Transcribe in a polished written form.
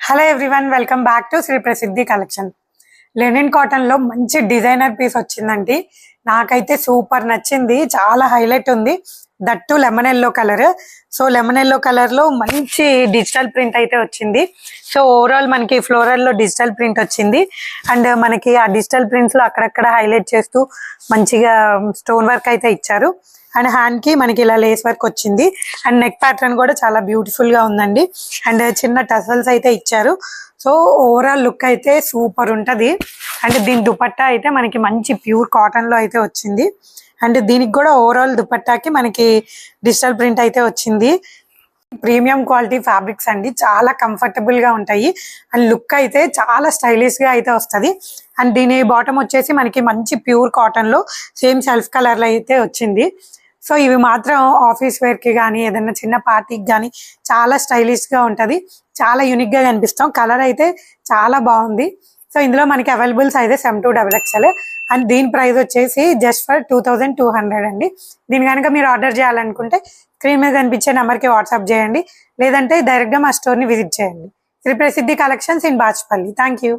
Hello everyone, welcome back to Shri Prasiddhi collection. Linen cotton లో మంచి designer piece వచ్చిందండి. నాకైతే సూపర్ నచ్చింది, చాలా హైలైట్ ఉంది. That lemon yellow colour. So lemon yellow colour లో మంచి డిజిటల్ ప్రింట్ అయితే వచ్చింది. సో ఓవరాల్ మనకి ఫ్లోరల్ లో డిజిటల్ ప్రింట్ వచ్చింది. అండ్ మనకి ఆ డిజిటల్ ప్రింట్స్ లో అక్కడక్కడ హైలైట్ చేస్తూ మంచిగా స్టోన్ వర్క్ అయితే ఇచ్చారు. అండ్ హ్యాండ్ కి మనకి ఇలా లేస్ వర్క్ వచ్చింది. అండ్ నెక్ ప్యాటర్న్ కూడా చాలా బ్యూటిఫుల్ గా ఉందండి. అండ్ చిన్న టసల్స్ అయితే ఇచ్చారు. సో ఓవరాల్ లుక్ అయితే సూపర్ ఉంటది. అండ్ దీని దుపట్టా అయితే మనకి మంచి ప్యూర్ కాటన్ లో అయితే వచ్చింది. అండ్ దీనికి కూడా ఓవరాల్ దుపట్టాకి మనకి డిజిటల్ ప్రింట్ అయితే వచ్చింది. ప్రీమియం క్వాలిటీ ఫ్యాబ్రిక్స్ అండి, చాలా కంఫర్టబుల్ గా ఉంటాయి. అండ్ లుక్ అయితే చాలా స్టైలిష్ గా అయితే వస్తుంది. అండ్ దీని బాటమ్ వచ్చేసి మనకి మంచి ప్యూర్ కాటన్ లో సేమ్ సెల్ఫ్ కలర్ లో అయితే వచ్చింది. సో ఇవి మాత్రం ఆఫీస్ వేర్ కి కానీ ఏదైనా చిన్న పార్టీకి కానీ చాలా స్టైలిష్ గా ఉంటది. చాలా యూనిక్ గా కనిపిస్తాం. కలర్ అయితే చాలా బాగుంది. సో ఇందులో మనకి అవైలబుల్ సైజ్ 72XXL. అండ్ దీని ప్రైస్ వచ్చేసి జస్ట్ ఫర్ 2200 అండి. దీని కనుక మీరు ఆర్డర్ చేయాలనుకుంటే స్క్రీన్ మీద కనిపించే నెంబర్కి వాట్సాప్ చేయండి, లేదంటే డైరెక్ట్ గా మా స్టోర్ ని విజిట్ చేయండి. శ్రీ ప్రసిద్ధి collections in Bachupally. Thank you.